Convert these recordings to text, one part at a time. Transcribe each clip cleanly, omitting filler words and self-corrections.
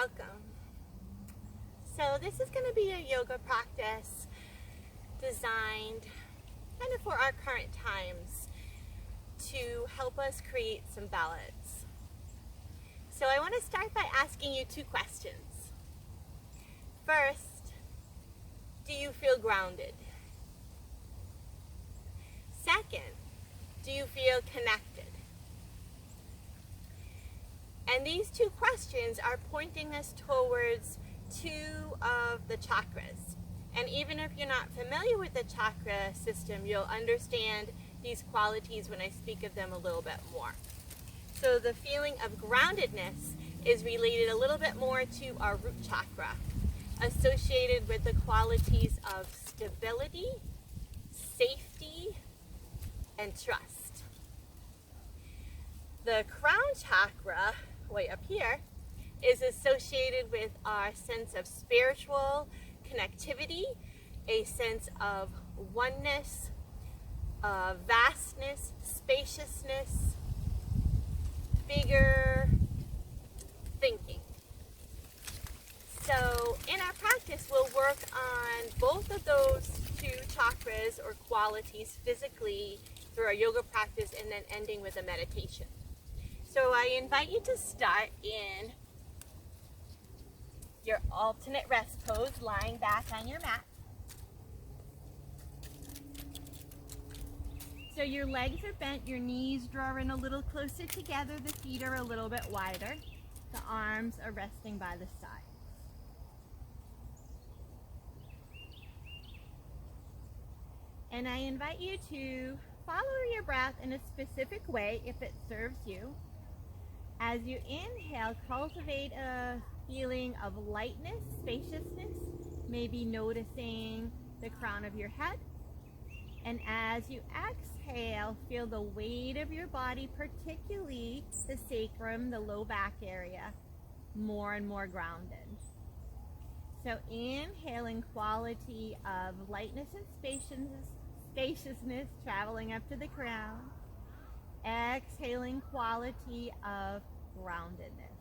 welcome. So this is going to be a yoga practice designed kind of for our current times to help us create some balance. So I want to start by asking you two questions. First, do you feel grounded? Second, do you feel connected? And these two questions are pointing us towards two of the chakras. And even if you're not familiar with the chakra system, you'll understand these qualities when I speak of them a little bit more. So the feeling of groundedness is related a little bit more to our root chakra, associated with the qualities of stability, safety, and trust. The crown chakra, way up here, is associated with our sense of spiritual connectivity, a sense of oneness, vastness, spaciousness, bigger thinking. So in our practice, we'll work on both of those two chakras or qualities physically through our yoga practice and then ending with a meditation. So I invite you to start in your alternate rest pose, lying back on your mat. So your legs are bent, your knees draw in a little closer together, the feet are a little bit wider, the arms are resting by the sides. And I invite you to follow your breath in a specific way if it serves you. As you inhale, cultivate a feeling of lightness, spaciousness, maybe noticing the crown of your head. And as you exhale, feel the weight of your body, particularly the sacrum, the low back area, more and more grounded. So inhaling quality of lightness and spaciousness traveling up to the crown. Exhaling quality of groundedness,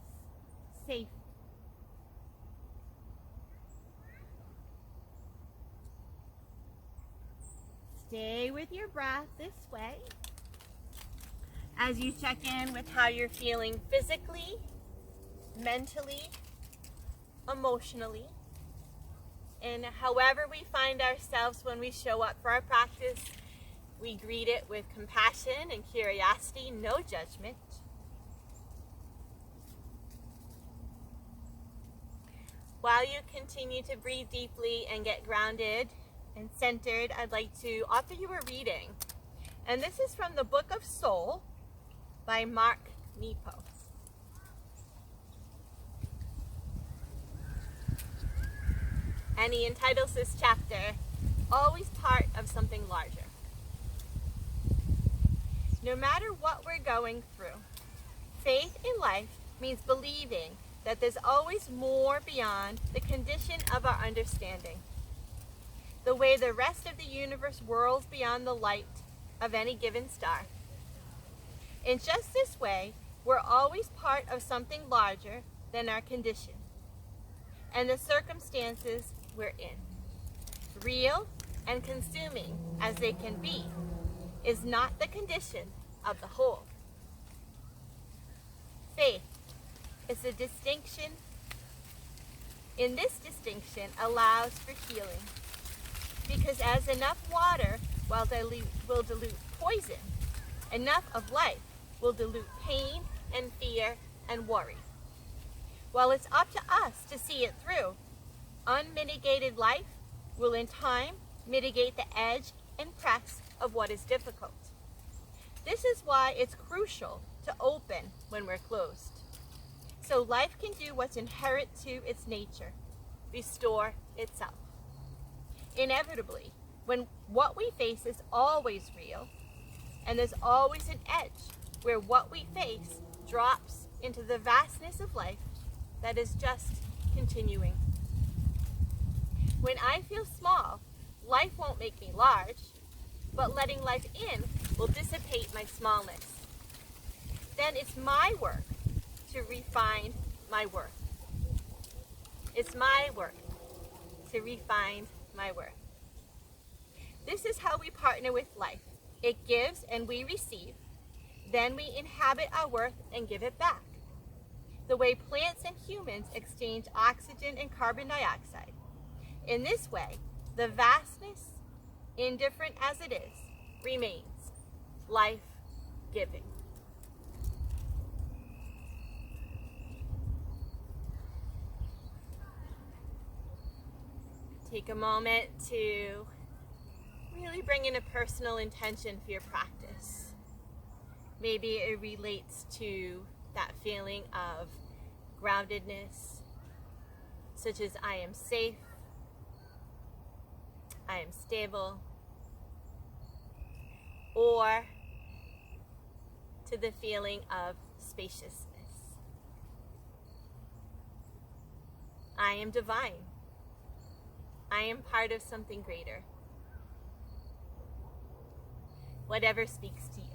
safety. Stay with your breath this way as you check in with how you're feeling physically, mentally, emotionally, and however we find ourselves when we show up for our practice. We greet it with compassion and curiosity, no judgment. While you continue to breathe deeply and get grounded and centered, I'd like to offer you a reading. And this is from the Book of Soul by Mark Nepo. And he entitles this chapter, Always Part of Something Larger. No matter what we're going through, faith in life means believing that there's always more beyond the condition of our understanding. The way the rest of the universe whirls beyond the light of any given star. In just this way, we're always part of something larger than our condition and the circumstances we're in. Real and consuming as they can be, is not the condition of the whole. Faith is a distinction. In this distinction allows for healing, because as enough water will dilute poison, enough of life will dilute pain and fear and worry. While it's up to us to see it through, unmitigated life will in time mitigate the edge and press of what is difficult. This is why it's crucial to open when we're closed. So life can do what's inherent to its nature, restore itself. Inevitably, when what we face is always real, and there's always an edge where what we face drops into the vastness of life that is just continuing. When I feel small, life won't make me large, but letting life in will dissipate my smallness. Then it's my work to refine my worth. It's my work to refine my worth. This is how we partner with life. It gives and we receive. Then we inhabit our worth and give it back. The way plants and humans exchange oxygen and carbon dioxide. In this way, the vastness, indifferent as it is, remains life-giving. Take a moment to really bring in a personal intention for your practice. Maybe it relates to that feeling of groundedness, such as I am safe, I am stable, or to the feeling of spaciousness. I am divine. I am part of something greater. Whatever speaks to you.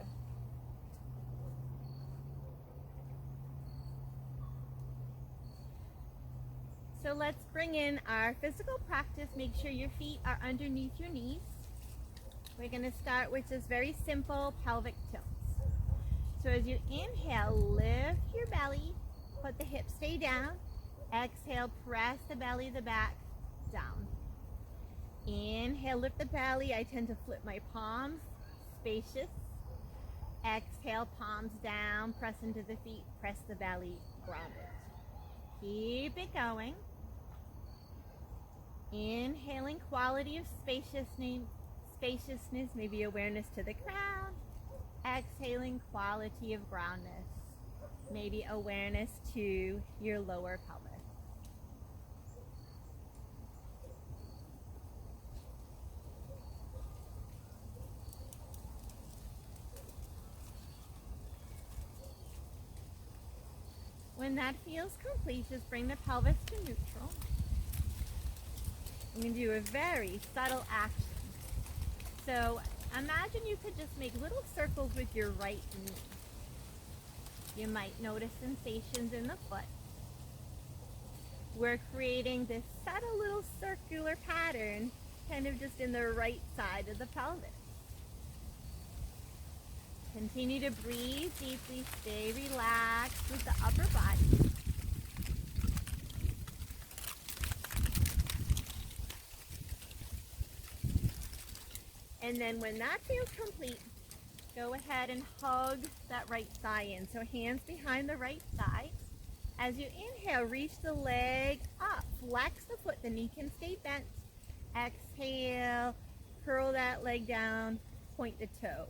So let's bring in our physical practice. Make sure your feet are underneath your knees. We're going to start with just very simple pelvic tilts. So as you inhale, lift your belly, put the hips stay down. Exhale, press the belly, the back down. Inhale, lift the belly. I tend to flip my palms, spacious. Exhale, palms down, press into the feet, press the belly, grounded. Keep it going. Inhaling, quality of spaciousness, maybe awareness to the ground. Exhaling, quality of groundness, maybe awareness to your lower pelvis. When that feels complete, just bring the pelvis to neutral. I'm going to do a very subtle action. So imagine you could just make little circles with your right knee. You might notice sensations in the foot. We're creating this subtle little circular pattern, kind of just in the right side of the pelvis. Continue to breathe deeply, stay relaxed with the upper body. And then when that feels complete, go ahead and hug that right thigh in. So hands behind the right thigh. As you inhale, reach the leg up, flex the foot, the knee can stay bent. Exhale, curl that leg down, point the toe.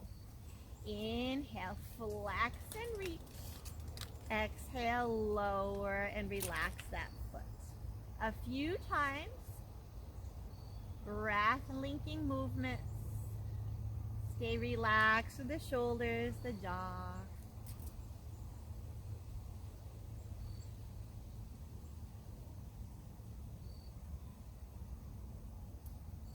Inhale, flex and reach. Exhale, lower and relax that foot. A few times, breath linking movements. Stay relaxed with the shoulders, the jaw.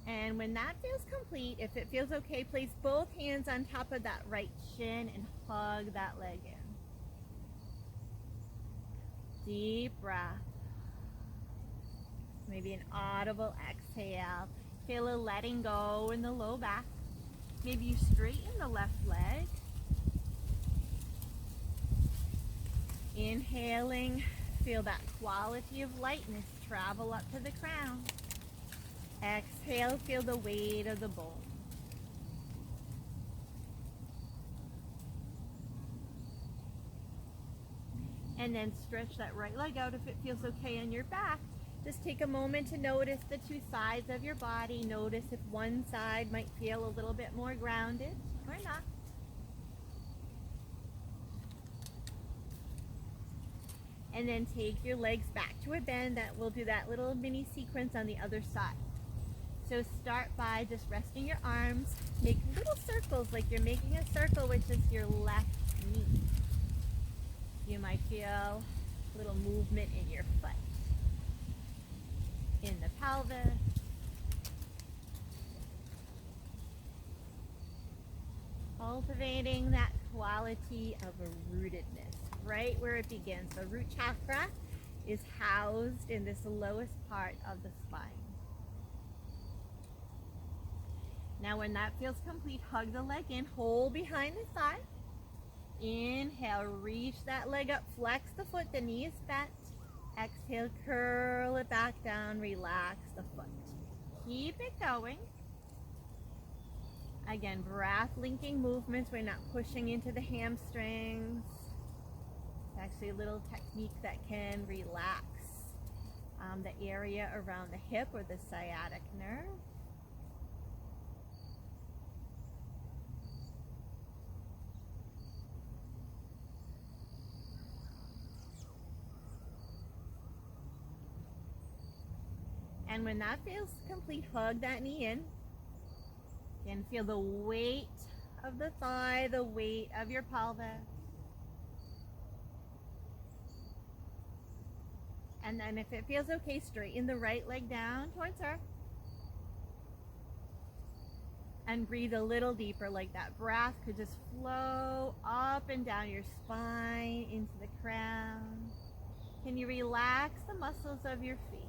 And when that feels complete, if it feels okay, place both hands on top of that right shin and hug that leg in. Deep breath. Maybe an audible exhale. Feel a letting go in the low back. Maybe you straighten the left leg. Inhaling, feel that quality of lightness travel up to the crown. Exhale, feel the weight of the bone. And then stretch that right leg out if it feels okay on your back. Just take a moment to notice the two sides of your body. Notice if one side might feel a little bit more grounded or not. And then take your legs back to a bend. That will do that little mini sequence on the other side. So start by just resting your arms. Make little circles like you're making a circle with just your left knee. You might feel a little movement in your foot, in the pelvis. Cultivating that quality of a rootedness, right where it begins. The root chakra is housed in this lowest part of the spine. Now when that feels complete, hug the leg in, hold behind the thigh. Inhale, reach that leg up, flex the foot, the knee is bent. Exhale, curl it back down, relax the foot. Keep it going. Again, breath linking movements. We're not pushing into the hamstrings. It's actually a little technique that can relax the area around the hip or the sciatic nerve. And when that feels complete, hug that knee in. Again, feel the weight of the thigh, the weight of your pelvis. And then if it feels okay, straighten the right leg down towards her. And breathe a little deeper, like that breath could just flow up and down your spine into the crown. Can you relax the muscles of your feet?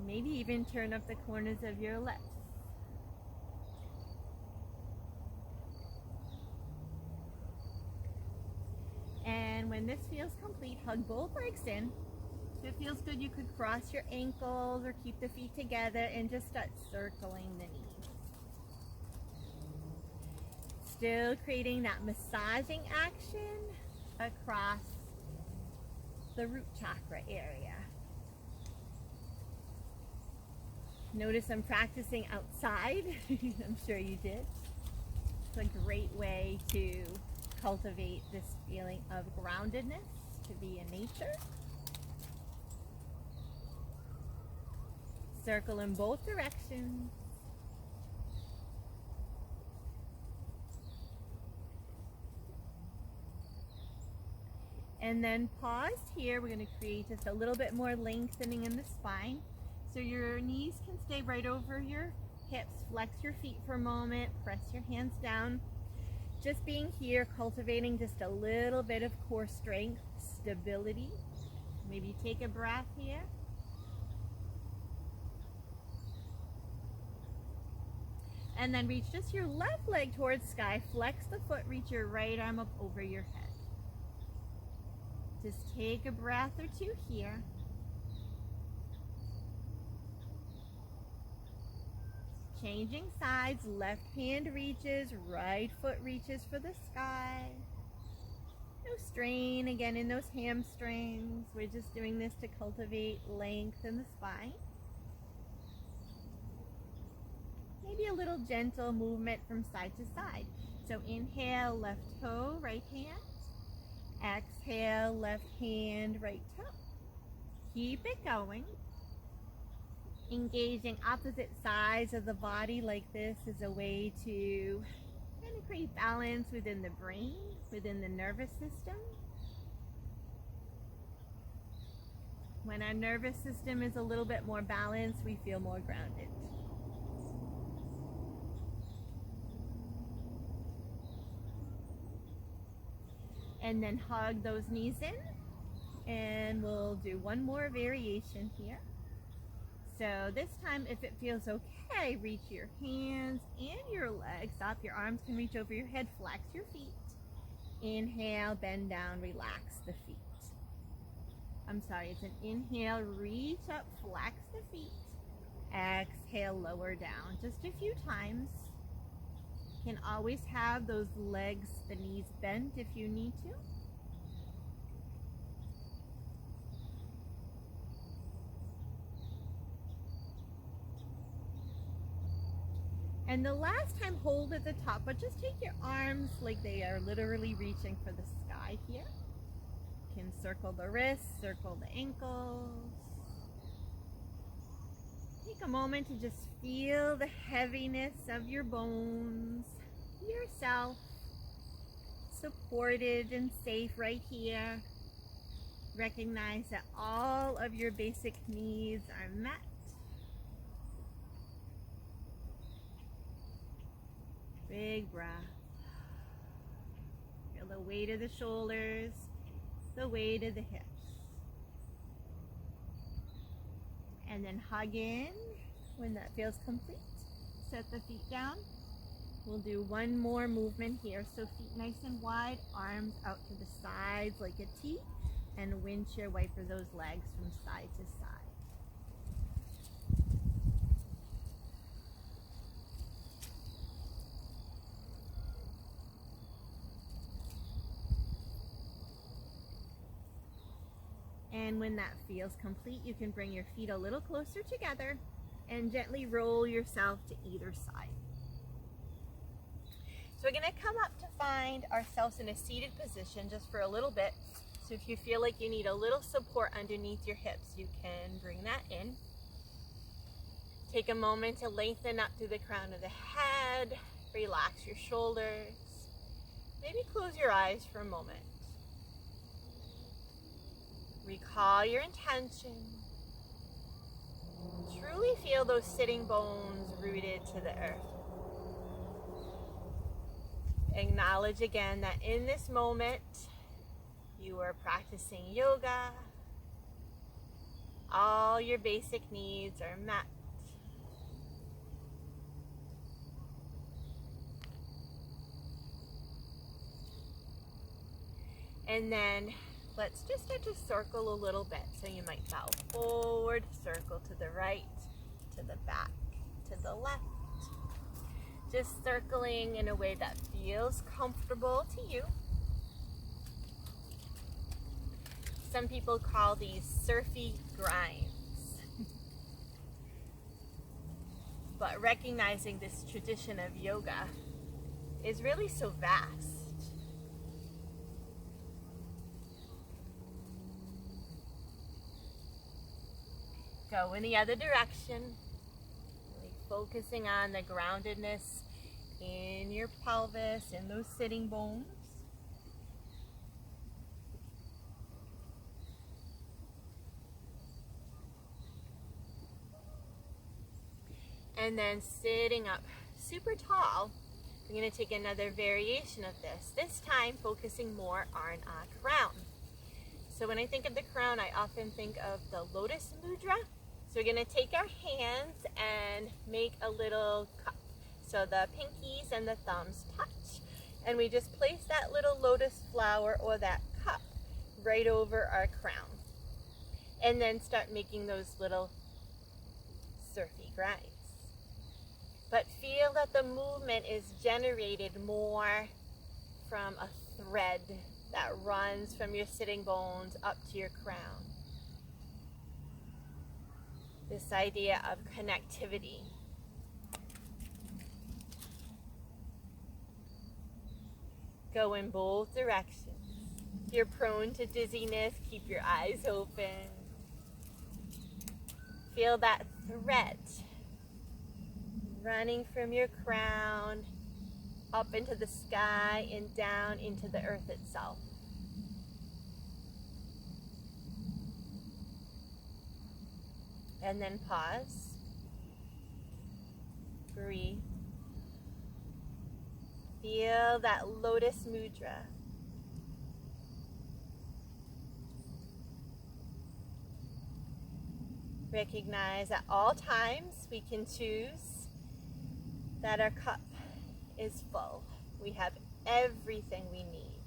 Maybe even turn up the corners of your lips. And when this feels complete, hug both legs in. If it feels good, you could cross your ankles or keep the feet together and just start circling the knees. Still creating that massaging action across the root chakra area. Notice I'm practicing outside. I'm sure you did. It's a great way to cultivate this feeling of groundedness, to be in nature. Circle in both directions. And then pause here. We're going to create just a little bit more lengthening in the spine. So your knees can stay right over your hips. Flex your feet for a moment. Press your hands down. Just being here, cultivating just a little bit of core strength, stability. Maybe take a breath here. And then reach just your left leg towards sky. Flex the foot, reach your right arm up over your head. Just take a breath or two here. Changing sides, left hand reaches, right foot reaches for the sky. No strain again in those hamstrings. We're just doing this to cultivate length in the spine. Maybe a little gentle movement from side to side. So inhale, left toe, right hand. Exhale, left hand, right toe. Keep it going. Engaging opposite sides of the body like this is a way to kind of create balance within the brain, within the nervous system. When our nervous system is a little bit more balanced, we feel more grounded. And then hug those knees in, and we'll do one more variation here. So this time, if it feels okay, reach your hands and your legs up. Your arms can reach over your head. Flex your feet. Inhale, bend down, relax the feet. I'm sorry, it's an inhale, reach up, flex the feet. Exhale, lower down. Just a few times. You can always have those legs, the knees bent if you need to. And the last time, hold at the top, but just take your arms like they are literally reaching for the sky here. You can circle the wrists, circle the ankles. Take a moment to just feel the heaviness of your bones, yourself, supported and safe right here. Recognize that all of your basic needs are met. Big breath. Feel the weight of the shoulders, the way to the hips. And then hug in when that feels complete. Set the feet down. We'll do one more movement here. So feet nice and wide, arms out to the sides like a T, and windshield wiper those legs from side to side. And when that feels complete, you can bring your feet a little closer together and gently roll yourself to either side. So we're going to come up to find ourselves in a seated position just for a little bit. So if you feel like you need a little support underneath your hips, you can bring that in. Take a moment to lengthen up through the crown of the head. Relax your shoulders. Maybe close your eyes for a moment. Recall your intention. Truly feel those sitting bones rooted to the earth. Acknowledge again that in this moment, you are practicing yoga. All your basic needs are met. And then let's just start to circle a little bit. So you might bow forward, circle to the right, to the back, to the left. Just circling in a way that feels comfortable to you. Some people call these surfy grinds. But recognizing this tradition of yoga is really so vast. Go in the other direction. Focusing on the groundedness in your pelvis, in those sitting bones. And then sitting up super tall, we're going to take another variation of this. This time focusing more on a crown. So when I think of the crown, I often think of the lotus mudra. So we're going to take our hands and make a little cup. So the pinkies and the thumbs touch. And we just place that little lotus flower or that cup right over our crown. And then start making those little surfy grinds. But feel that the movement is generated more from a thread that runs from your sitting bones up to your crown. This idea of connectivity. Go in both directions. If you're prone to dizziness, keep your eyes open. Feel that thread running from your crown up into the sky and down into the earth itself. And then pause. Breathe. Feel that lotus mudra. Recognize at all times we can choose that our cup is full. We have everything we need.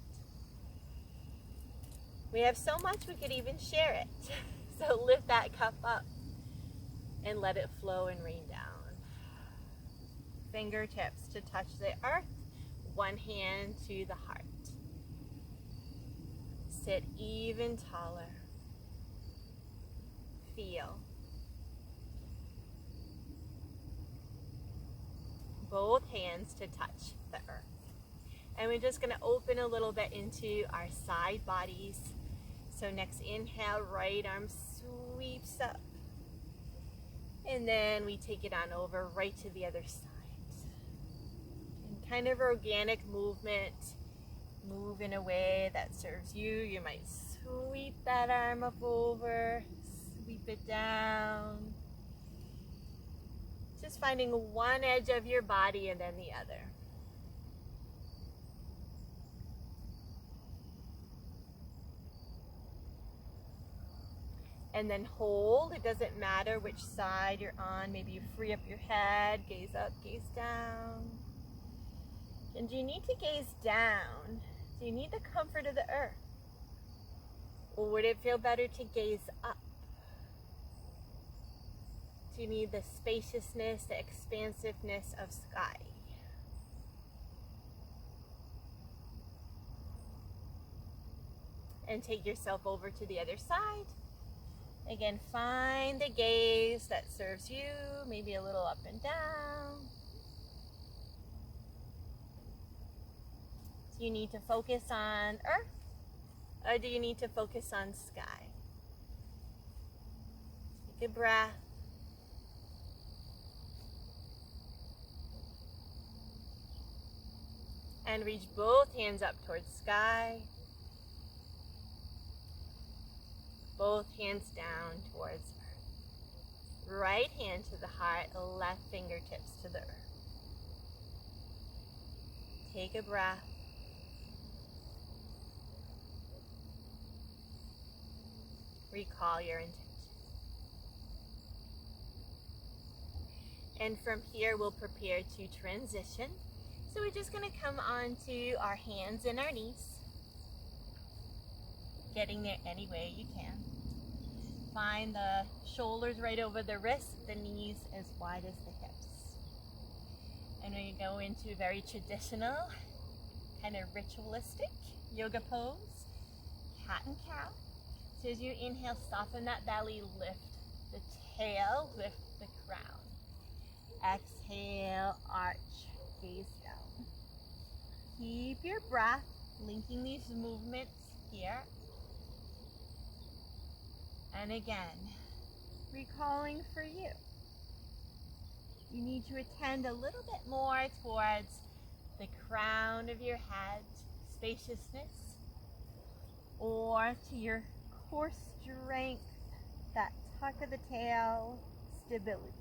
We have so much we could even share it. So lift that cup up and let it flow and rain down. Fingertips to touch the earth, one hand to the heart. Sit even taller. Feel. Both hands to touch the earth. And we're just going to open a little bit into our side bodies. So next inhale, right arm sweeps up. And then we take it on over right to the other side. And kind of organic movement. Move in a way that serves you. You might sweep that arm up over, sweep it down. Just finding one edge of your body and then the other. And then hold. It doesn't matter which side you're on. Maybe you free up your head, gaze up, gaze down. And do you need to gaze down? Do you need the comfort of the earth? Or would it feel better to gaze up? Do you need the spaciousness, the expansiveness of sky? And take yourself over to the other side. Again, find the gaze that serves you, maybe a little up and down. Do you need to focus on earth, or do you need to focus on sky? Take a breath. And reach both hands up towards sky. Both hands down towards earth. Right hand to the heart, left fingertips to the earth. Take a breath. Recall your intention. And from here, we'll prepare to transition. So we're just going to come onto our hands and our knees. Getting there any way you can. Find the shoulders right over the wrists, the knees as wide as the hips. And we go into a very traditional, kind of ritualistic yoga pose, cat and cow. So as you inhale, soften that belly, lift the tail, lift the crown. Exhale, arch, gaze down. Keep your breath, linking these movements here. And again, recalling for you. You need to attend a little bit more towards the crown of your head, spaciousness, or to your core strength, that tuck of the tail, stability.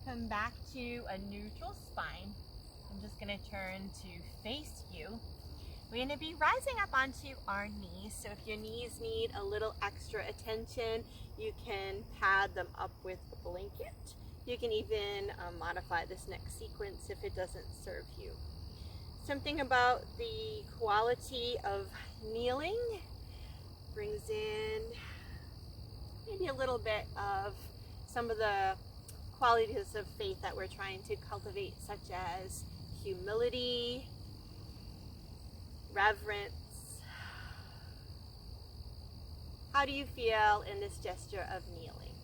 Come back to a neutral spine. I'm just going to turn to face you. We're going to be rising up onto our knees. So if your knees need a little extra attention, you can pad them up with a blanket. You can even modify this next sequence if it doesn't serve you. Something about the quality of kneeling brings in maybe a little bit of some of the qualities of faith that we're trying to cultivate, such as humility, reverence. How do you feel in this gesture of kneeling?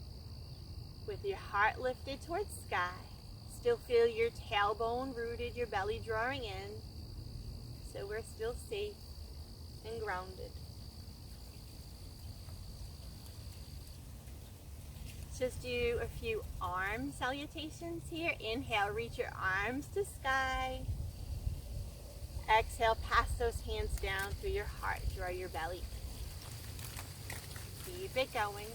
With your heart lifted towards sky, still feel your tailbone rooted, your belly drawing in, so we're still safe and grounded. Just do a few arm salutations here. Inhale, reach your arms to sky. Exhale, pass those hands down through your heart, draw your belly in. Keep it going.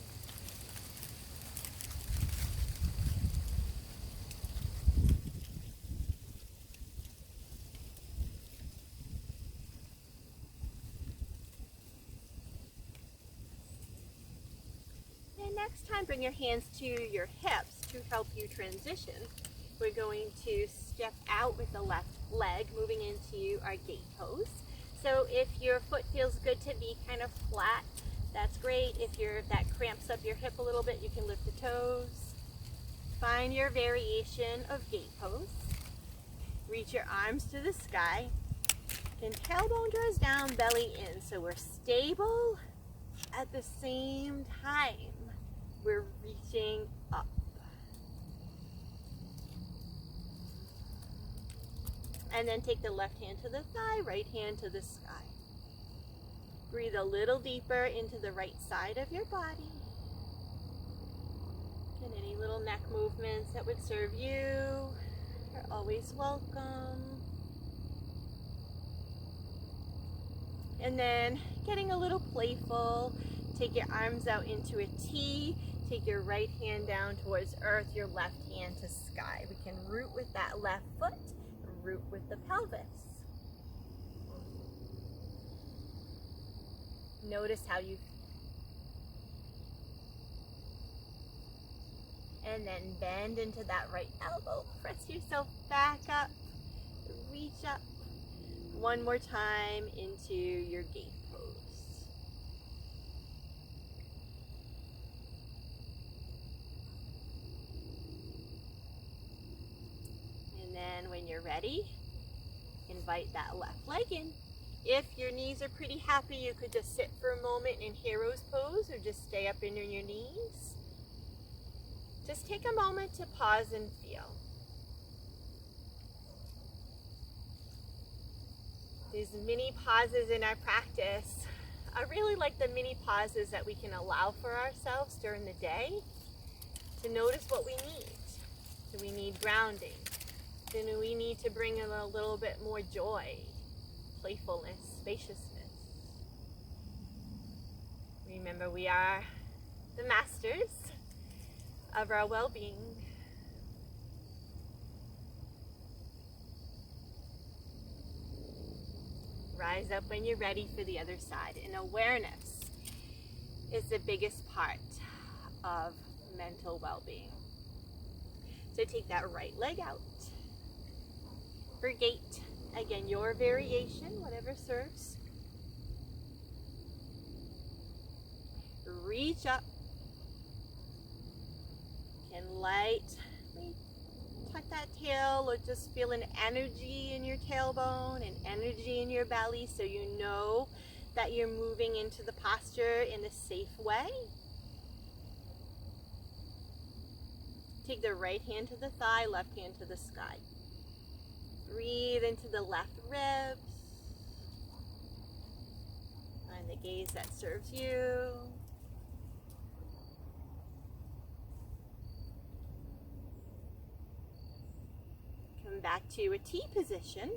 And next time, bring your hands to your hips to help you transition. We're going to step out with the left leg, moving into our gate pose. So if your foot feels good to be kind of flat, that's great. If that cramps up your hip a little bit, you can lift the toes. Find your variation of gate pose. Reach your arms to the sky. And tailbone draws down, belly in. So we're stable at the same time. We're reaching up. And then take the left hand to the thigh, right hand to the sky. Breathe a little deeper into the right side of your body. And any little neck movements that would serve you are always welcome. And then getting a little playful, take your arms out into a T, take your right hand down towards earth, your left hand to sky. We can root with that left foot, root with the pelvis. Notice how you, and then bend into that right elbow. Press yourself back up, reach up. One more time into your gate pose. And then when you're ready, invite that left leg in. If your knees are pretty happy, you could just sit for a moment in hero's pose or just stay up in your knees. Just take a moment to pause and feel. These mini pauses in our practice are really like the mini pauses that we can allow for ourselves during the day to notice what we need. Do we need grounding? Do we need to bring in a little bit more joy, playfulness, spaciousness? Remember, we are the masters of our well-being. Rise up when you're ready for the other side. And awareness is the biggest part of mental well-being. So take that right leg out. For gate, again, your variation, whatever serves. Reach up. Can lightly tuck that tail, or just feel an energy in your tailbone and energy in your belly, so you know that you're moving into the posture in a safe way. Take the right hand to the thigh, left hand to the sky. Breathe into the left ribs. Find the gaze that serves you. Come back to a T position.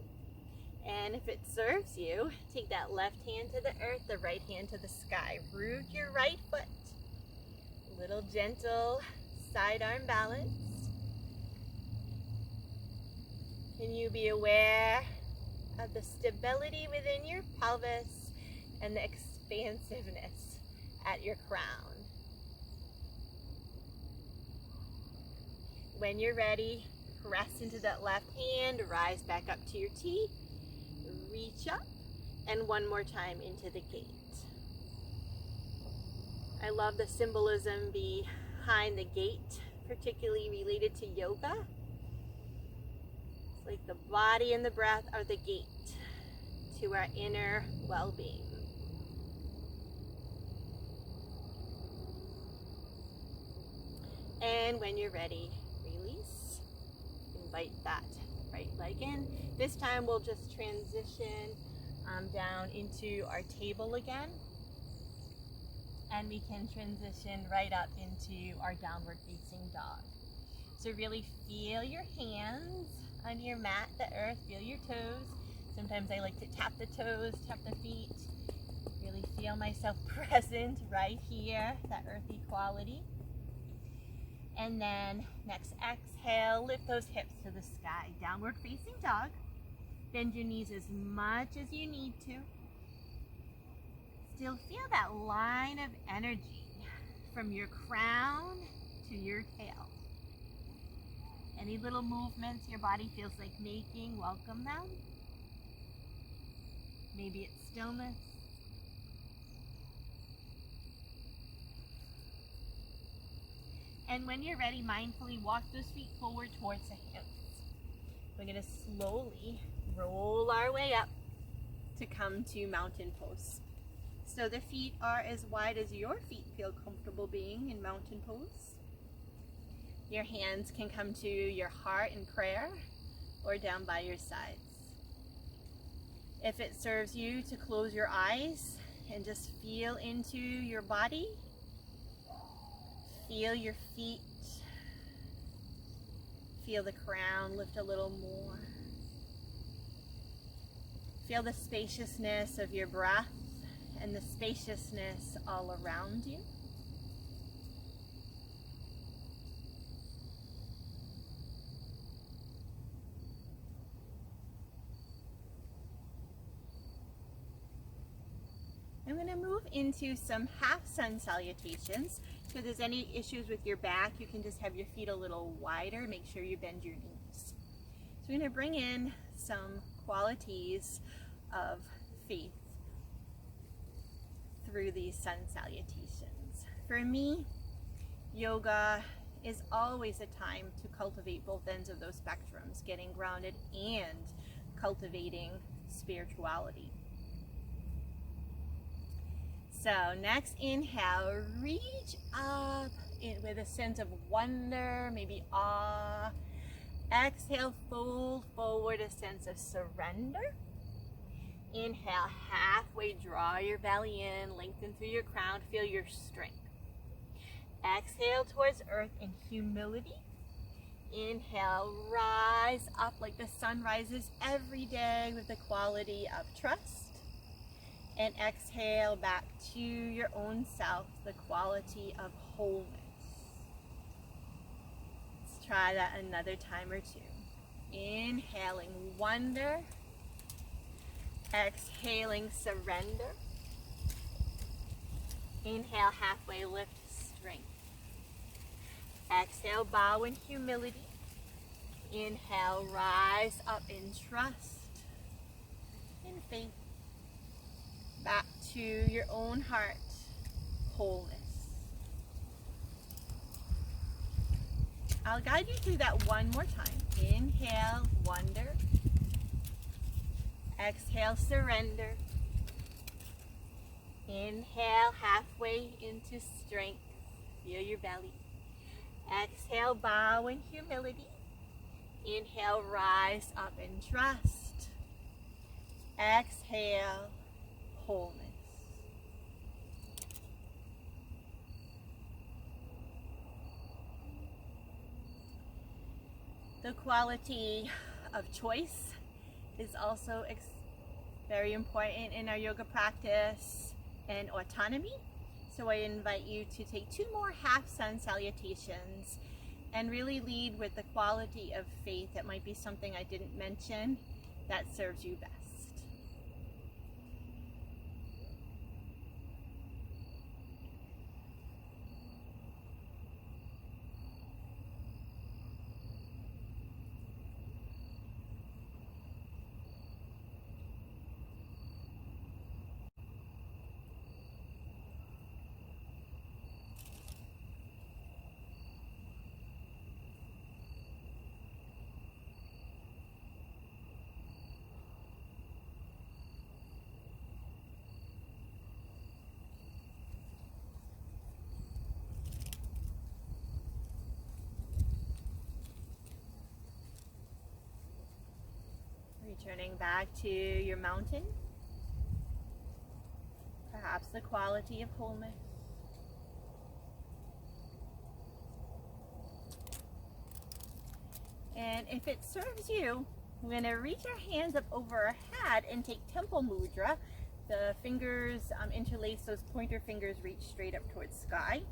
And if it serves you, take that left hand to the earth, the right hand to the sky. Root your right foot. Little gentle side arm balance. Can you be aware of the stability within your pelvis and the expansiveness at your crown? When you're ready, press into that left hand, rise back up to your T, reach up, and one more time into the gate. I love the symbolism behind the gate, particularly related to yoga. It's like the body and the breath are the gate to our inner well-being. And when you're ready, release. Invite that right leg in. This time we'll just transition down into our table again. And we can transition right up into our downward facing dog. So really feel your hands on your mat, the earth, feel your toes. Sometimes I like to tap the toes, tap the feet. Really feel myself present right here, that earthy quality. And then next exhale, lift those hips to the sky. Downward facing dog. Bend your knees as much as you need to. Still feel that line of energy from your crown to your tail. Any little movements your body feels like making, welcome them. Maybe it's stillness. And when you're ready, mindfully walk those feet forward towards the hips. We're going to slowly roll our way up to come to mountain pose. So the feet are as wide as your feet feel comfortable being in mountain pose. Your hands can come to your heart in prayer or down by your sides. If it serves you to close your eyes and just feel into your body, feel your feet, feel the crown lift a little more. feel the spaciousness of your breath and the spaciousness all around you. I'm going to move into some half sun salutations. So if there's any issues with your back, you can just have your feet a little wider. Make sure you bend your knees. So we're going to bring in some qualities of faith through these sun salutations. For me, yoga is always a time to cultivate both ends of those spectrums, getting grounded and cultivating spirituality. So next inhale, reach up with a sense of wonder, maybe awe. Exhale, fold forward, a sense of surrender. Inhale, halfway, draw your belly in, lengthen through your crown, feel your strength. Exhale towards earth in humility. Inhale, rise up like the sun rises every day with the quality of trust. And exhale back to your own self, the quality of wholeness. Let's try that another time or two. Inhaling wonder. Exhaling surrender. Inhale, halfway lift, strength. Exhale, bow in humility. Inhale, rise up in trust, in faith. Back to your own heart, wholeness. I'll guide you through that one more time. Inhale, wonder. Exhale, surrender. Inhale, halfway into strength. Feel your belly. Exhale, bow in humility. Inhale, rise up in trust. Exhale, wholeness. The quality of choice is also very important in our yoga practice, and autonomy. So I invite you to take 2 more half sun salutations and really lead with the quality of faith. That might be something I didn't mention that serves you best. Returning back to your mountain, perhaps the quality of wholeness. And if it serves you, we're going to reach our hands up over our head and take temple mudra. The fingers interlace, those pointer fingers reach straight up towards sky.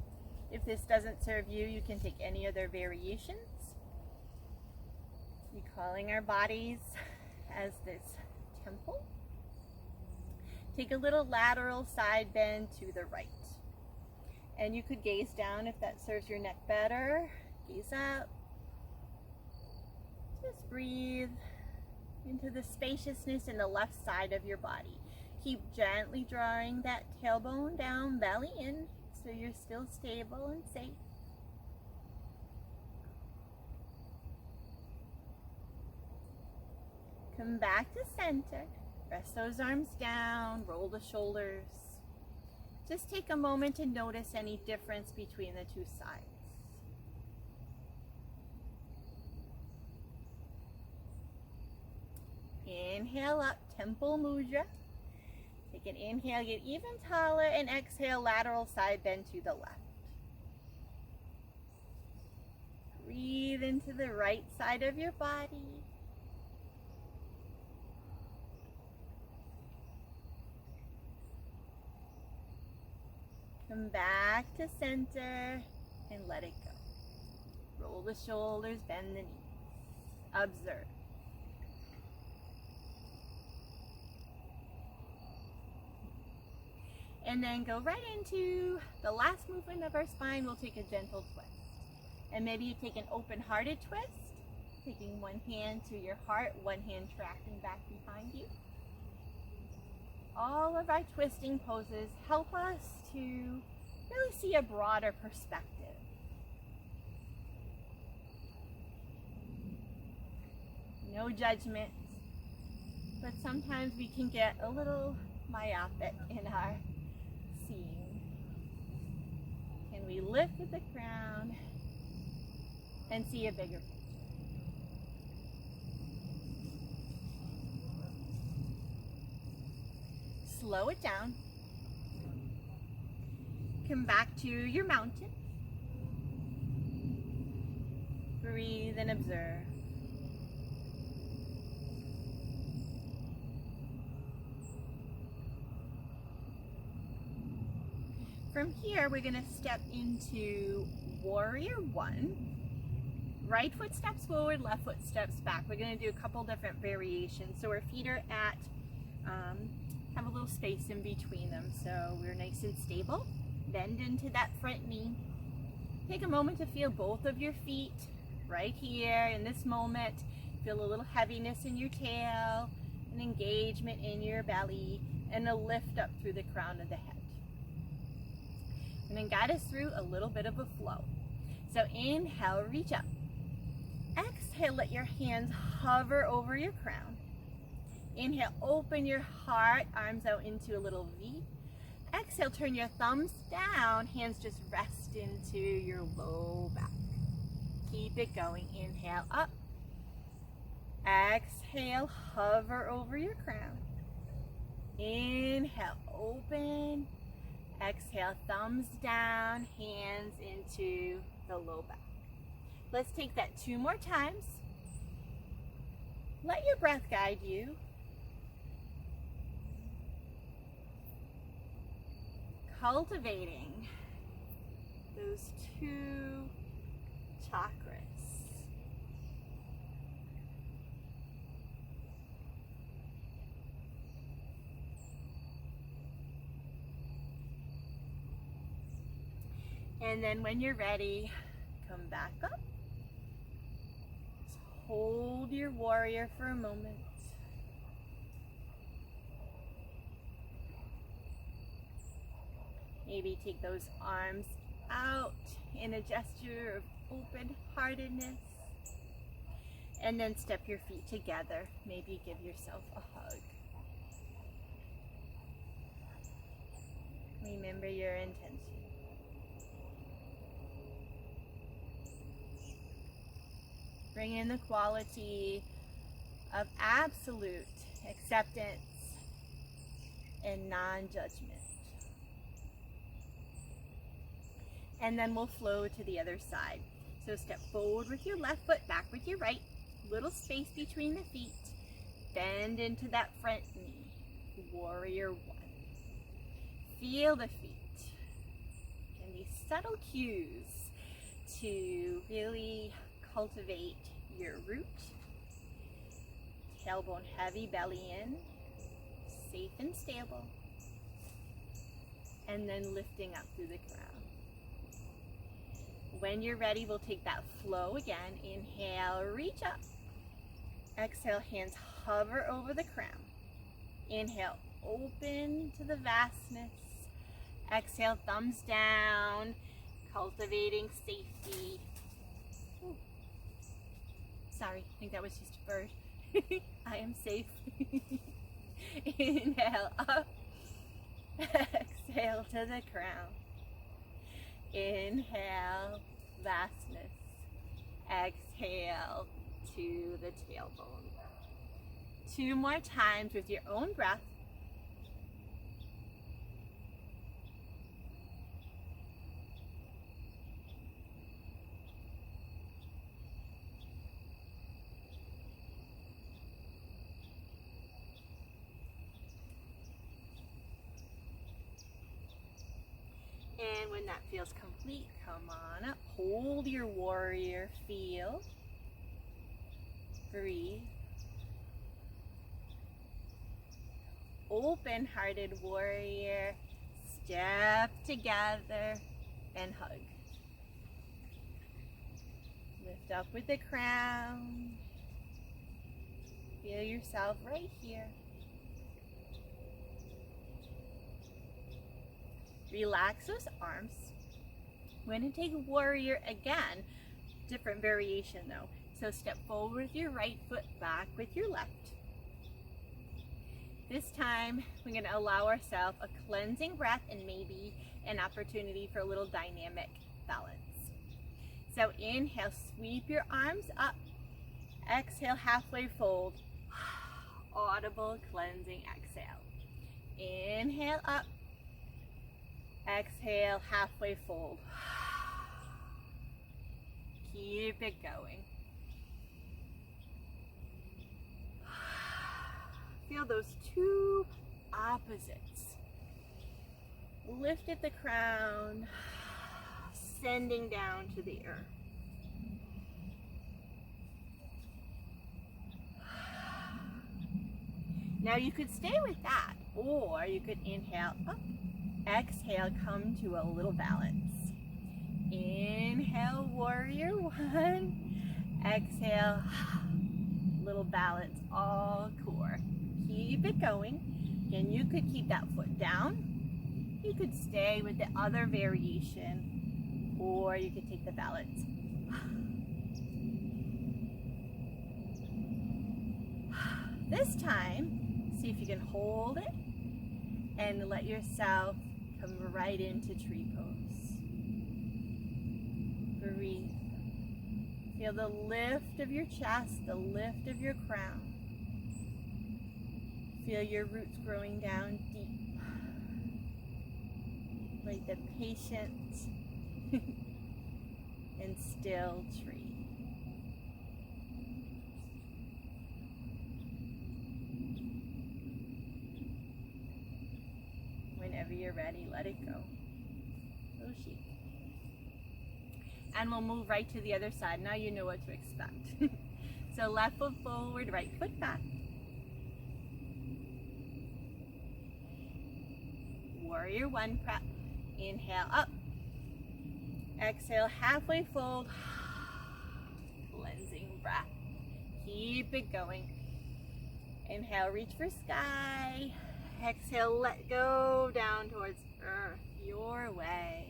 If this doesn't serve you, you can take any other variations. Recalling our bodies as this temple. Take a little lateral side bend to the right. And you could gaze down if that serves your neck better. Gaze up. Just breathe into the spaciousness in the left side of your body. Keep gently drawing that tailbone down, belly in, so you're still stable and safe. Come back to center. Press those arms down, roll the shoulders. Just take a moment to notice any difference between the 2 sides. Inhale up, temple mudra. Take an inhale, get even taller, and exhale, lateral side bend to the left. Breathe into the right side of your body. Come back to center and let it go. Roll the shoulders, bend the knees. Observe. And then go right into the last movement of our spine. We'll take a gentle twist. And maybe you take an open-hearted twist, taking one hand to your heart, one hand tracking back behind you. All of our twisting poses help us to really see a broader perspective. No judgment, but sometimes we can get a little myopic in our seeing. Can we lift at the crown and see a bigger picture? Slow it down. Come back to your mountain. Breathe and observe. From here, we're going to step into Warrior One. Right foot steps forward, left foot steps back. We're going to do a couple different variations. So our feet are at, have a little space in between them. So we're nice and stable. Bend into that front knee. Take a moment to feel both of your feet right here in this moment. Feel a little heaviness in your tail, an engagement in your belly, and a lift up through the crown of the head. And then guide us through a little bit of a flow. So inhale, reach up. Exhale, let your hands hover over your crown. Inhale, open your heart, arms out into a little V. Exhale, turn your thumbs down, hands just rest into your low back. Keep it going. Inhale, up. Exhale, hover over your crown. Inhale, open. Exhale, thumbs down, hands into the low back. Let's take that 2 more times. Let your breath guide you. Cultivating those 2 chakras. And then when you're ready, come back up. Just hold your warrior for a moment. Maybe take those arms out in a gesture of open-heartedness. And then step your feet together. Maybe give yourself a hug. Remember your intention. Bring in the quality of absolute acceptance and non-judgment. And then we'll flow to the other side. So step forward with your left foot, back with your right. Little space between the feet. Bend into that front knee. Warrior One. Feel the feet. Can be subtle cues to really cultivate your root. Tailbone heavy, belly in. Safe and stable. And then lifting up through the crown. When you're ready, we'll take that flow again. Inhale, reach up. Exhale, hands hover over the crown. Inhale, open to the vastness. Exhale, thumbs down, cultivating safety. Ooh. Sorry, I think that was just a bird. I am safe. Inhale, up. Exhale to the crown. Inhale, vastness. Exhale to the tailbone. 2 more times with your own breath. And when that feels complete, come on up. Hold your warrior. Feel. Breathe. Open-hearted warrior. Step together and hug. Lift up with the crown. Feel yourself right here. Relax those arms. We're going to take warrior again. Different variation though. So step forward with your right foot, back with your left. This time, we're going to allow ourselves a cleansing breath and maybe an opportunity for a little dynamic balance. So inhale, sweep your arms up. Exhale, halfway fold. Audible cleansing exhale. Inhale up. Exhale, halfway fold. Keep it going. Feel those two opposites. Lift at the crown, sending down to the earth. Now you could stay with that, or you could inhale up, exhale, come to a little balance. Inhale, warrior one, exhale, little balance, all core. Keep it going, and you could keep that foot down. You could stay with the other variation, or you could take the balance. This time, see if you can hold it and let yourself come right into tree pose. Breathe. Feel the lift of your chest, the lift of your crown. Feel your roots growing down deep, like the patient and still tree. Whenever you're ready, let it go. Little sheep. And we'll move right to the other side. Now you know what to expect. So left foot forward, right foot back. Warrior one prep. Inhale up. Exhale, halfway fold. Cleansing breath. Keep it going. Inhale, reach for sky. Exhale, let go down towards earth, your way.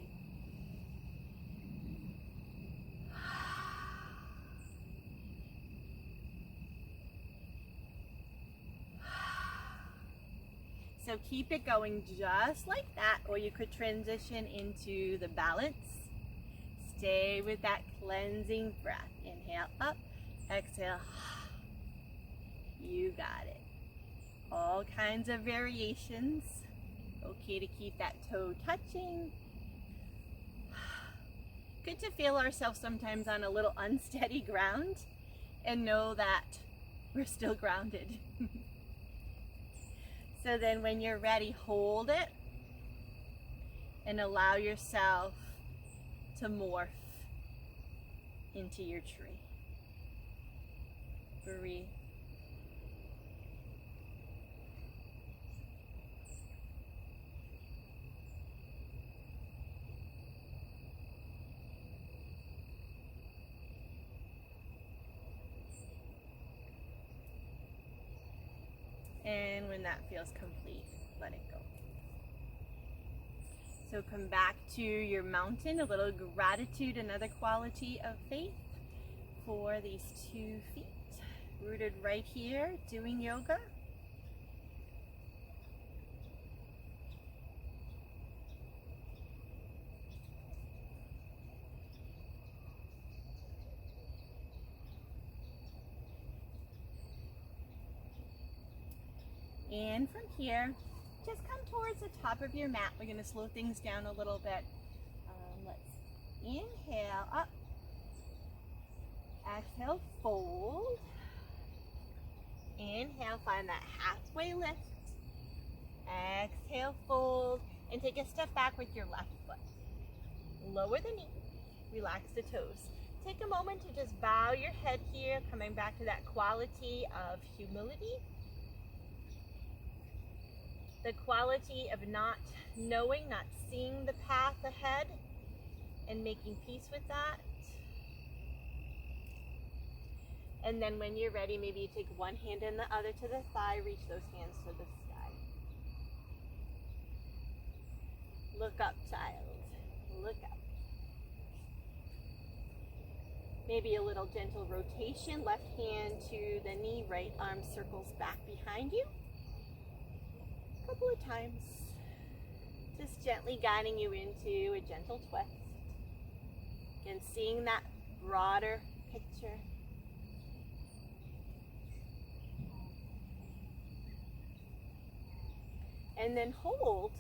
So keep it going just like that, or you could transition into the balance. Stay with that cleansing breath. Inhale up, exhale. You got it. All kinds of variations. Okay to keep that toe touching. Good to feel ourselves sometimes on a little unsteady ground and know that we're still grounded. So then when you're ready, hold it and allow yourself to morph into your tree. Breathe. And when that feels complete, let it go. So come back to your mountain, a little gratitude, another quality of faith for these 2 feet. Rooted right here, doing yoga. And from here, just come towards the top of your mat. We're going to slow things down a little bit. Let's inhale up. Exhale, fold. Inhale, find that halfway lift. Exhale, fold. And take a step back with your left foot. Lower the knee, relax the toes. Take a moment to just bow your head here, coming back to that quality of humility. The quality of not knowing, not seeing the path ahead, and making peace with that. And then when you're ready, maybe you take one hand and the other to the thigh, reach those hands to the sky. Look up, child. Look up. Maybe a little gentle rotation, left hand to the knee, right arm circles back behind you. A couple of times. Just gently guiding you into a gentle twist. Again, seeing that broader picture. And then hold.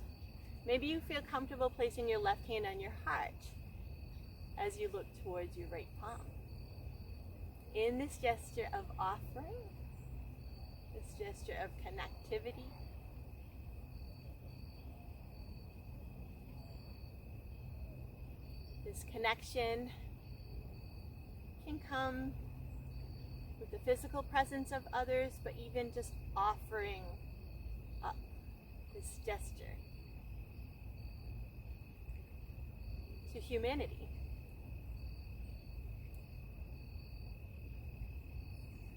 Maybe you feel comfortable placing your left hand on your heart as you look towards your right palm. In this gesture of offering, this gesture of connectivity, this connection can come with the physical presence of others, but even just offering up this gesture to humanity.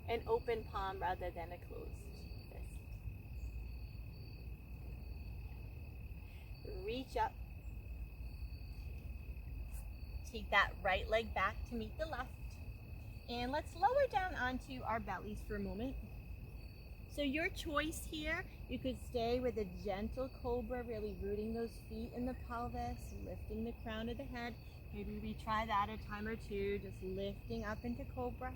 An open palm rather than a closed fist. Reach up. Take that right leg back to meet the left. And let's lower down onto our bellies for a moment. So your choice here, you could stay with a gentle cobra, really rooting those feet in the pelvis, lifting the crown of the head. Maybe we try that a time or two, just lifting up into cobra.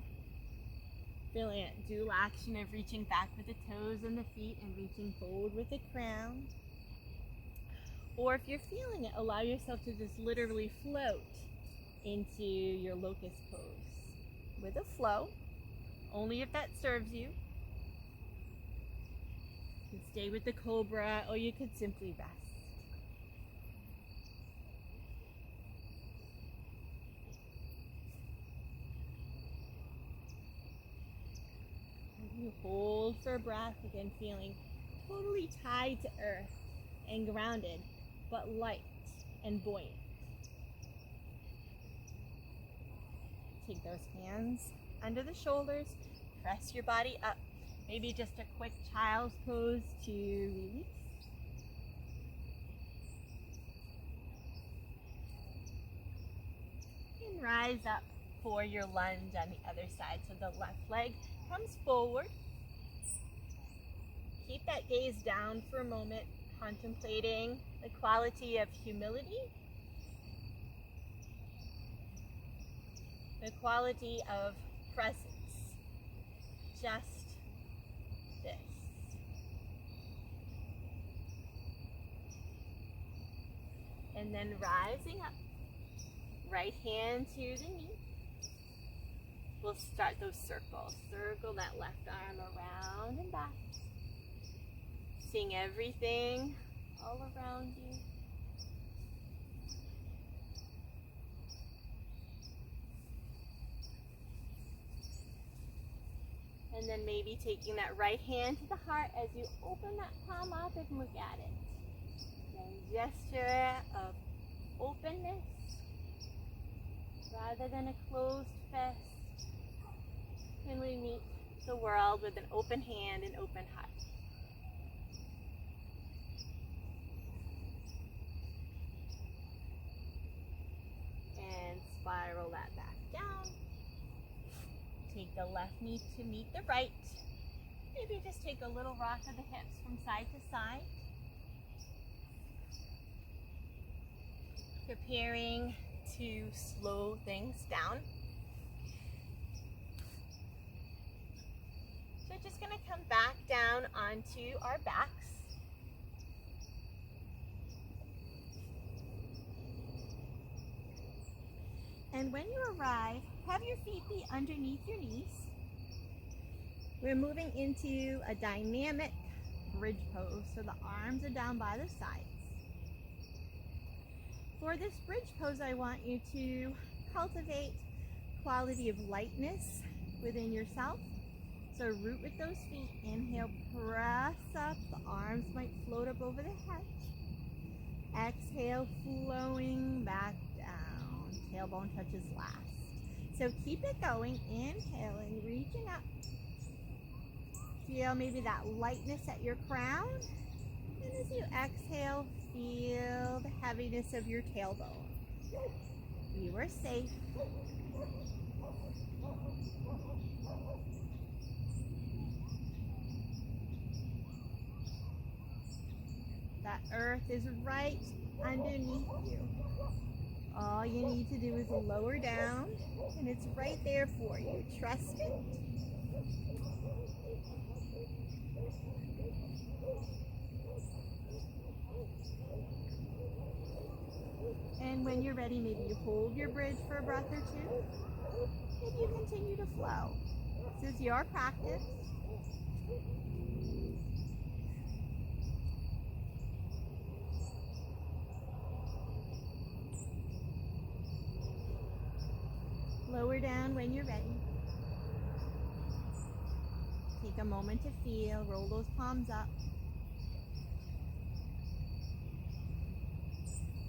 Feeling it, dual action of reaching back with the toes and the feet and reaching forward with the crown. Or if you're feeling it, allow yourself to just literally float into your locust pose with a flow, only if that serves you. You can stay with the cobra, or you could simply rest. You hold for a breath, again feeling totally tied to earth and grounded, but light and buoyant. Take those hands under the shoulders, press your body up. Maybe just a quick child's pose to release. And rise up for your lunge on the other side. So the left leg comes forward. Keep that gaze down for a moment, contemplating the quality of humility, the quality of presence. Just this. And then rising up, right hand to the knee. We'll start those circles. Circle that left arm around and back. Seeing everything all around you. And then maybe taking that right hand to the heart as you open that palm up and look at it. And gesture of openness rather than a closed fist. Can we meet the world with an open hand and open heart? And spiral that back down. Take the left knee to meet the right. Maybe just take a little rock of the hips from side to side. Preparing to slow things down. So just going to come back down onto our backs. And when you arrive, have your feet be underneath your knees. We're moving into a dynamic bridge pose, so the arms are down by the sides. For this bridge pose, I want you to cultivate quality of lightness within yourself. So root with those feet. Inhale, press up. The arms might float up over the head. Exhale, flowing back down. Tailbone touches last. So keep it going. Inhaling, reaching up. Feel maybe that lightness at your crown. And as you exhale, feel the heaviness of your tailbone. You are safe. That earth is right underneath you. All you need to do is lower down, and it's right there for you. Trust it. And when you're ready, maybe you hold your bridge for a breath or two, and you continue to flow. This is your practice. Lower down when you're ready. Take a moment to feel. Roll those palms up.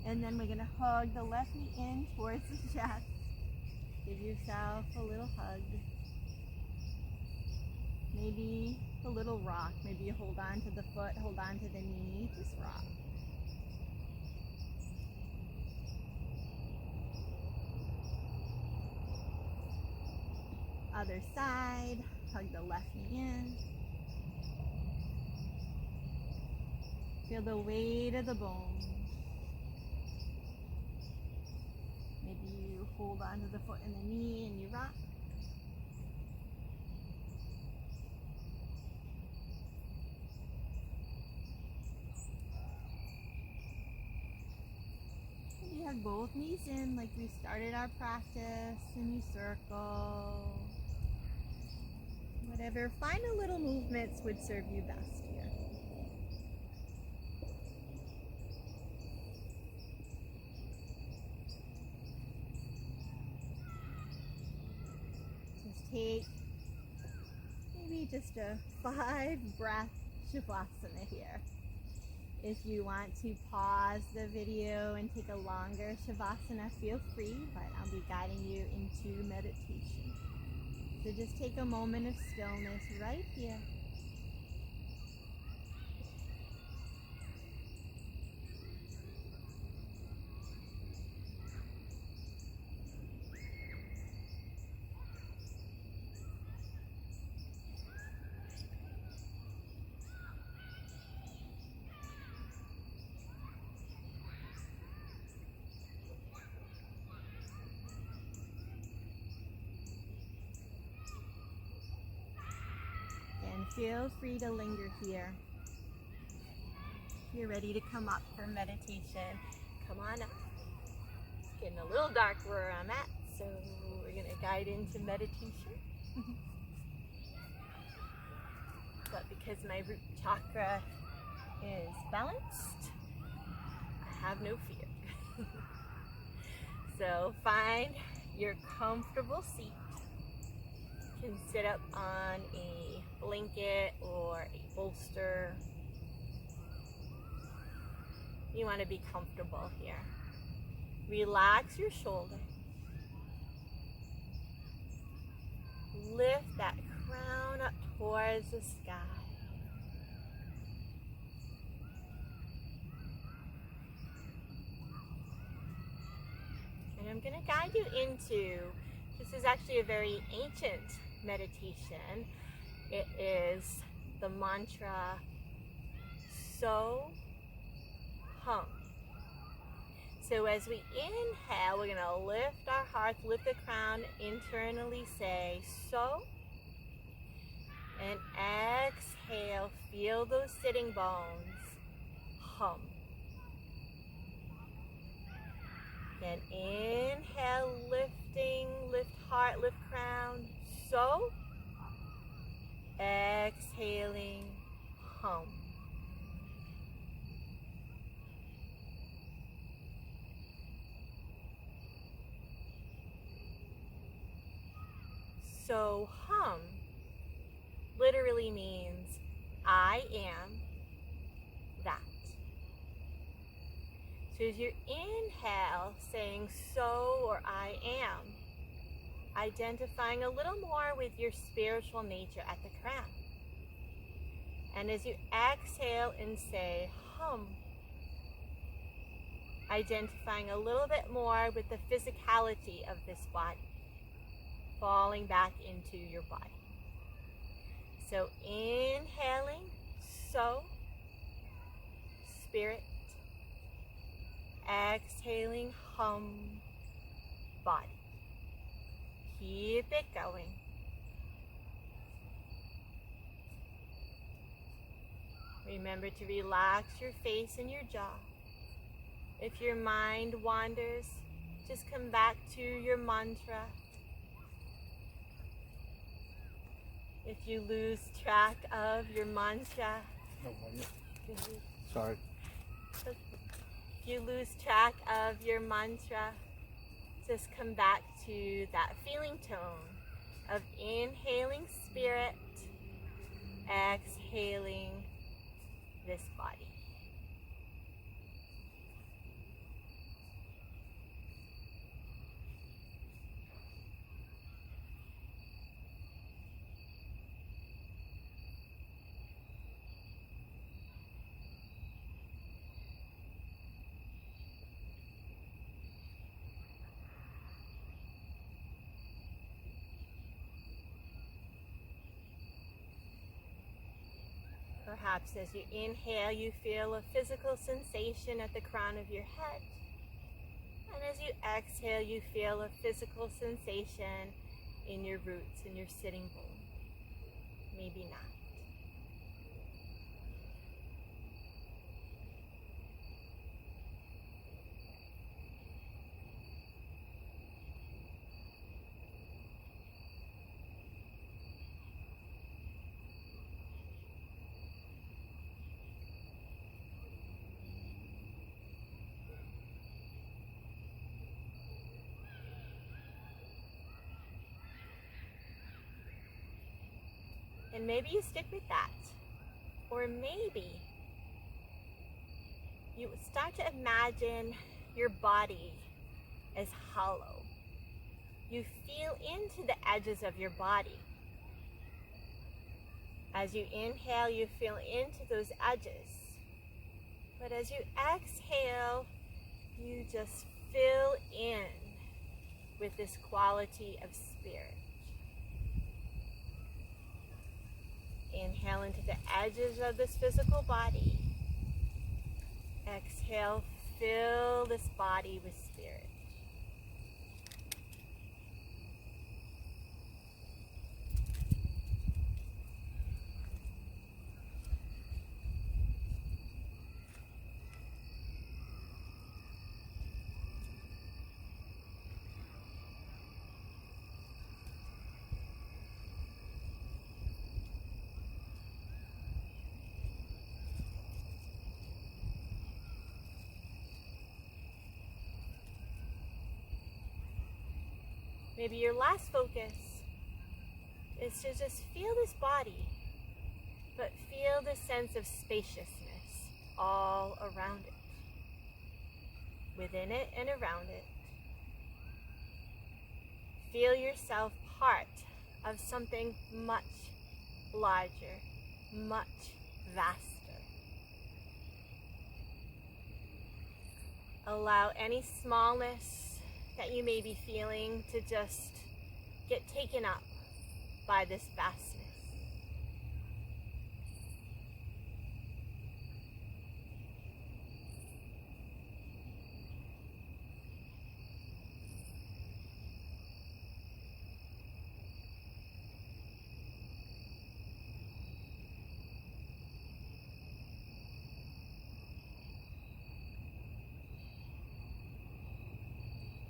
And then we're going to hug the left knee in towards the chest. Give yourself a little hug. Maybe a little rock. Maybe you hold on to the foot, hold on to the knee. Just rock. Other side. Hug the left knee in. Feel the weight of the bones. Maybe you hold on to the foot and the knee and you rock. You have both knees in like we started our practice, and you circle. Whatever final little movements would serve you best here. Just take maybe just a 5-breath Shavasana here. If you want to pause the video and take a longer Shavasana, feel free, but I'll be guiding you into meditation. So just take a moment of stillness right here. Feel free to linger here. If you're ready to come up for meditation, come on up. It's getting a little dark where I'm at, so we're going to guide into meditation. But because my root chakra is balanced, I have no fear. So find your comfortable seat. You can sit up on a blanket or a bolster. You want to be comfortable here. Relax your shoulders. Lift that crown up towards the sky. And I'm going to guide you into, this is actually a very ancient meditation. It is the mantra, so hum. So as we inhale, we're going to lift our hearts, lift the crown, internally say, so. And exhale, feel those sitting bones, hum. Then inhale, lifting, lift heart, lift crown, so. Exhaling, hum. So hum literally means I am that. So as you inhale, saying so or I am, identifying a little more with your spiritual nature at the crown. And as you exhale and say hum, identifying a little bit more with the physicality of this body, falling back into your body. So inhaling, so, spirit. Exhaling, hum, body. Keep it going. Remember to relax your face and your jaw. If your mind wanders, just come back to your mantra. If you lose track of your mantra, Sorry. if you lose track of your mantra, just come back to that feeling tone of inhaling spirit, exhaling this body. Perhaps as you inhale, you feel a physical sensation at the crown of your head. And as you exhale, you feel a physical sensation in your roots, in your sitting bone. Maybe not. And maybe you stick with that. Or maybe you start to imagine your body as hollow. You feel into the edges of your body. As you inhale, you feel into those edges. But as you exhale, you just fill in with this quality of spirit. Inhale into the edges of this physical body. Exhale, fill this body with spirit. Maybe your last focus is to just feel this body, but feel the sense of spaciousness all around it, within it and around it. Feel yourself part of something much larger, much vaster. Allow any smallness that you may be feeling to just get taken up by this vastness.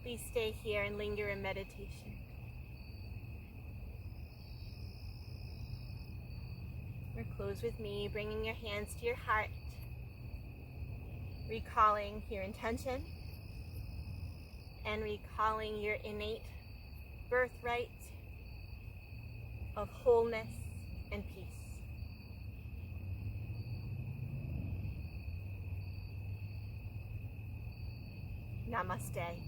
Please stay here and linger in meditation. Or close with me, bringing your hands to your heart, recalling your intention and recalling your innate birthright of wholeness and peace. Namaste.